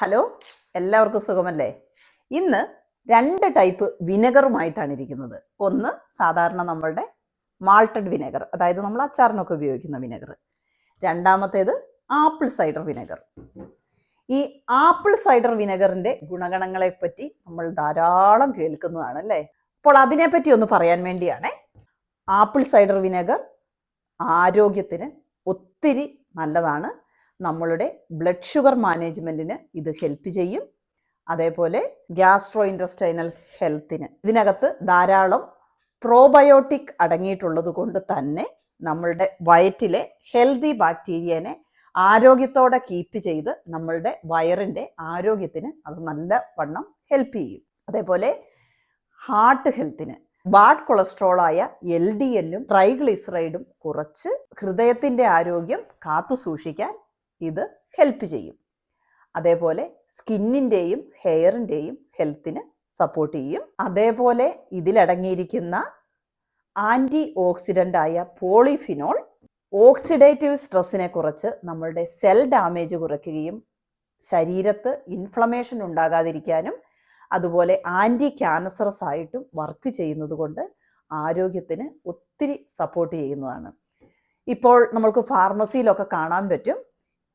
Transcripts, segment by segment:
Hello, എല്ലാവർക്കും സുഖമല്ലേ? ഇന്ന് രണ്ട് ടൈപ്പ് വിനെഗറുമായിട്ടാണ് ഇരിക്കുന്നത്. ഒന്ന് സാധാരണ നമ്മളുടെ മാൾട്ടഡ് വിനെഗർ, അതായത് നമ്മൾ അച്ചാറിനൊക്കെ ഉപയോഗിക്കുന്ന വിനെഗർ. രണ്ടാമത്തേത് ആപ്പിൾ സൈഡർ വിനെഗർ. ഈ ആപ്പിൾ സൈഡർ വിനെഗറിൻ്റെ ഗുണഗണങ്ങളെ പറ്റി നമ്മൾ ധാരാളം കേൾക്കുന്നതാണ് അല്ലേ? അപ്പോൾ അതിനെപ്പറ്റി ഒന്ന് പറയാൻ വേണ്ടിയാണേ. ആപ്പിൾ സൈഡർ വിനെഗർ ആരോഗ്യത്തിന് ഒത്തിരി നല്ലതാണ്. നമ്മളുടെ ബ്ലഡ് ഷുഗർ മാനേജ്മെൻറ്റിന് ഇത് ഹെൽപ്പ് ചെയ്യും. അതേപോലെ ഗ്യാസ്ട്രോ ഇൻറ്റസ്റ്റൈനൽ ഹെൽത്തിന് ഇതിനകത്ത് ധാരാളം പ്രോബയോട്ടിക് അടങ്ങിയിട്ടുള്ളത് കൊണ്ട് തന്നെ നമ്മളുടെ വയറ്റിലെ ഹെൽത്തി ബാക്ടീരിയനെ ആരോഗ്യത്തോടെ കീപ്പ് ചെയ്ത് നമ്മളുടെ വയറിൻ്റെ ആരോഗ്യത്തിന് അത് നല്ല വണ്ണം ഹെൽപ്പ് ചെയ്യും. അതേപോലെ ഹാർട്ട് ഹെൽത്തിന് ബാഡ് കൊളസ്ട്രോളായ LDL-ഉം ട്രൈഗ്ലിസറൈഡും കുറച്ച് ഹൃദയത്തിൻ്റെ ആരോഗ്യം കാത്തു സൂക്ഷിക്കാൻ ഇത് ഹെൽപ്പ് ചെയ്യും. അതേപോലെ സ്കിന്നിൻ്റെയും ഹെയറിൻ്റെയും ഹെൽത്തിന് സപ്പോർട്ട് ചെയ്യും. അതേപോലെ ഇതിലടങ്ങിയിരിക്കുന്ന ആൻറ്റി ഓക്സിഡൻ്റായ പോളിഫിനോൾ ഓക്സിഡേറ്റീവ് സ്ട്രെസ്സിനെ കുറച്ച് നമ്മളുടെ സെൽ ഡാമേജ് കുറയ്ക്കുകയും ശരീരത്ത് ഇൻഫ്ലമേഷൻ ഉണ്ടാകാതിരിക്കാനും അതുപോലെ ആൻറ്റി ക്യാൻസറസ് ആയിട്ടും വർക്ക് ചെയ്യുന്നത് കൊണ്ട് ആരോഗ്യത്തിന് ഒത്തിരി സപ്പോർട്ട് ചെയ്യുന്നതാണ്. ഇപ്പോൾ നമ്മൾക്ക് ഫാർമസിയിലൊക്കെ കാണാൻ പറ്റും,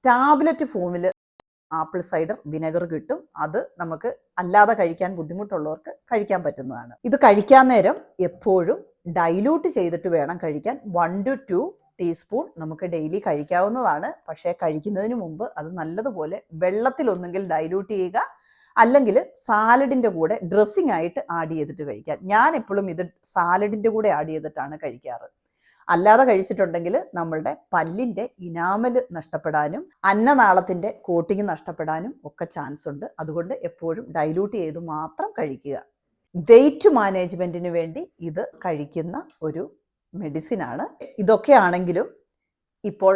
ടാബ്ലറ്റ് ഫോമിൽ ആപ്പിൾ സൈഡർ വിനെഗർ കിട്ടും. അത് നമുക്ക് അല്ലാതെ കഴിക്കാൻ ബുദ്ധിമുട്ടുള്ളവർക്ക് കഴിക്കാൻ പറ്റുന്നതാണ്. ഇത് കഴിക്കാൻ നേരം എപ്പോഴും ഡൈല്യൂട്ട് ചെയ്തിട്ട് വേണം കഴിക്കാൻ. 1 to 2 ടീസ്പൂൺ നമുക്ക് ഡെയിലി കഴിക്കാവുന്നതാണ്. പക്ഷേ കഴിക്കുന്നതിന് മുമ്പ് അത് നല്ലതുപോലെ വെള്ളത്തിലൊന്നെങ്കിൽ ഡൈല്യൂട്ട് ചെയ്യുക, അല്ലെങ്കിൽ സാലഡിൻ്റെ കൂടെ ഡ്രസ്സിംഗ് ആയിട്ട് ആഡ് ചെയ്തിട്ട് കഴിക്കാൻ. ഞാൻ എപ്പോഴും ഇത് സാലഡിൻ്റെ കൂടെ ആഡ് ചെയ്തിട്ടാണ് കഴിക്കാറ്. അല്ലാതെ കഴിച്ചിട്ടുണ്ടെങ്കിൽ നമ്മളുടെ പല്ലിൻ്റെ ഇനാമൽ നഷ്ടപ്പെടാനും അന്നനാളത്തിൻ്റെ കോട്ടിങ് നഷ്ടപ്പെടാനും ഒക്കെ ചാൻസ് ഉണ്ട്. അതുകൊണ്ട് എപ്പോഴും ഡൈല്യൂട്ട് ചെയ്ത് മാത്രം കഴിക്കുക. വെയിറ്റ് മാനേജ്മെൻറ്റിന് വേണ്ടി ഇത് കഴിക്കുന്ന ഒരു മെഡിസിനാണ്. ഇതൊക്കെ ആണെങ്കിലും ഇപ്പോൾ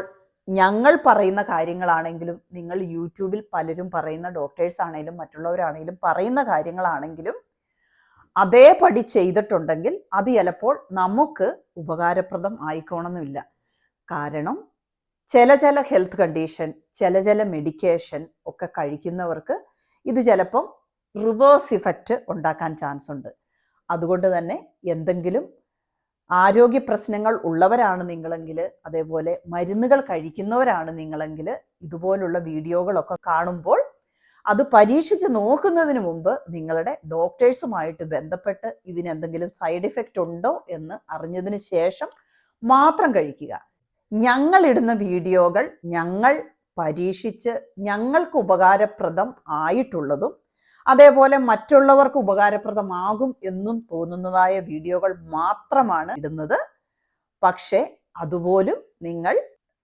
ഞങ്ങൾ പറയുന്ന കാര്യങ്ങളാണെങ്കിലും നിങ്ങൾ യൂട്യൂബിൽ പലരും പറയുന്ന ഡോക്ടേഴ്സ് ആണെങ്കിലും മറ്റുള്ളവരാണെങ്കിലും പറയുന്ന കാര്യങ്ങളാണെങ്കിലും അതേപടി ചെയ്തിട്ടുണ്ടെങ്കിൽ അത് ചിലപ്പോൾ നമുക്ക് ഉപകാരപ്രദം ആയിക്കോണമെന്നില്ല. കാരണം ചില ഹെൽത്ത് കണ്ടീഷൻ, ചില മെഡിക്കേഷൻ ഒക്കെ കഴിക്കുന്നവർക്ക് ഇത് ചിലപ്പം റിവേഴ്സ് ഇഫക്റ്റ് ഉണ്ടാക്കാൻ ചാൻസ് ഉണ്ട്. അതുകൊണ്ട് തന്നെ എന്തെങ്കിലും ആരോഗ്യ പ്രശ്നങ്ങൾ ഉള്ളവരാണ് നിങ്ങളെങ്കിൽ, അതേപോലെ മരുന്നുകൾ കഴിക്കുന്നവരാണ് നിങ്ങളെങ്കിൽ, ഇതുപോലുള്ള വീഡിയോകളൊക്കെ കാണുമ്പോൾ അത് പരീക്ഷിച്ച് നോക്കുന്നതിന് മുമ്പ് നിങ്ങളുടെ ഡോക്ടേഴ്സുമായിട്ട് ബന്ധപ്പെട്ട് ഇതിനെന്തെങ്കിലും സൈഡ് ഇഫക്റ്റ് ഉണ്ടോ എന്ന് അറിഞ്ഞതിന് ശേഷം മാത്രം കഴിക്കുക. ഞങ്ങളിടുന്ന വീഡിയോകൾ ഞങ്ങൾ പരീക്ഷിച്ച് ഞങ്ങൾക്ക് ഉപകാരപ്രദം ആയിട്ടുള്ളതും അതേപോലെ മറ്റുള്ളവർക്ക് ഉപകാരപ്രദമാകും എന്നും തോന്നുന്നതായ വീഡിയോകൾ മാത്രമാണ് ഇടുന്നത്. പക്ഷേ അതുപോലും നിങ്ങൾ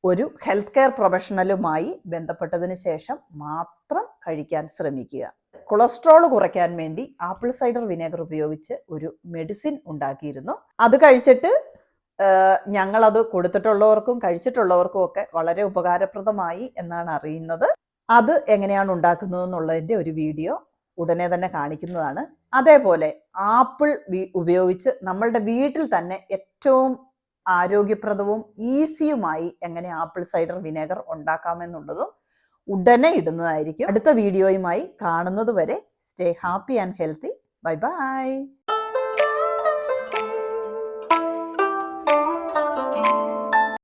ഒരു ഹെൽത്ത് കെയർ പ്രൊഫഷണലുമായി ബന്ധപ്പെട്ടതിന് ശേഷം മാത്രം കഴിക്കാൻ ശ്രമിക്കുക. കൊളസ്ട്രോൾ കുറയ്ക്കാൻ വേണ്ടി ആപ്പിൾ സൈഡർ വിനെഗർ ഉപയോഗിച്ച് ഒരു മെഡിസിൻ ഉണ്ടാക്കിയിരുന്നു. അത് കഴിച്ചിട്ട് ഞങ്ങളത് കൊടുത്തിട്ടുള്ളവർക്കും കഴിച്ചിട്ടുള്ളവർക്കും ഒക്കെ വളരെ ഉപകാരപ്രദമായി എന്നാണ് അറിയുന്നത്. അത് എങ്ങനെയാണ് ഉണ്ടാക്കുന്നത് എന്നുള്ളതിൻ്റെ ഒരു വീഡിയോ ഉടനെ തന്നെ കാണിക്കുന്നതാണ്. അതേപോലെ ആപ്പിൾ ഉപയോഗിച്ച് നമ്മളുടെ വീട്ടിൽ തന്നെ ഏറ്റവും ആരോഗ്യപ്രദവും ഈസിയുമായി എങ്ങനെ ആപ്പിൾ സൈഡർ വിനെഗർ ഉണ്ടാക്കാമെന്നുള്ളതും ഉടനെ ഇടുന്നതായിരിക്കും. അടുത്ത വീഡിയോയുമായി കാണുന്നത് വരെ stay happy and healthy. Bye bye.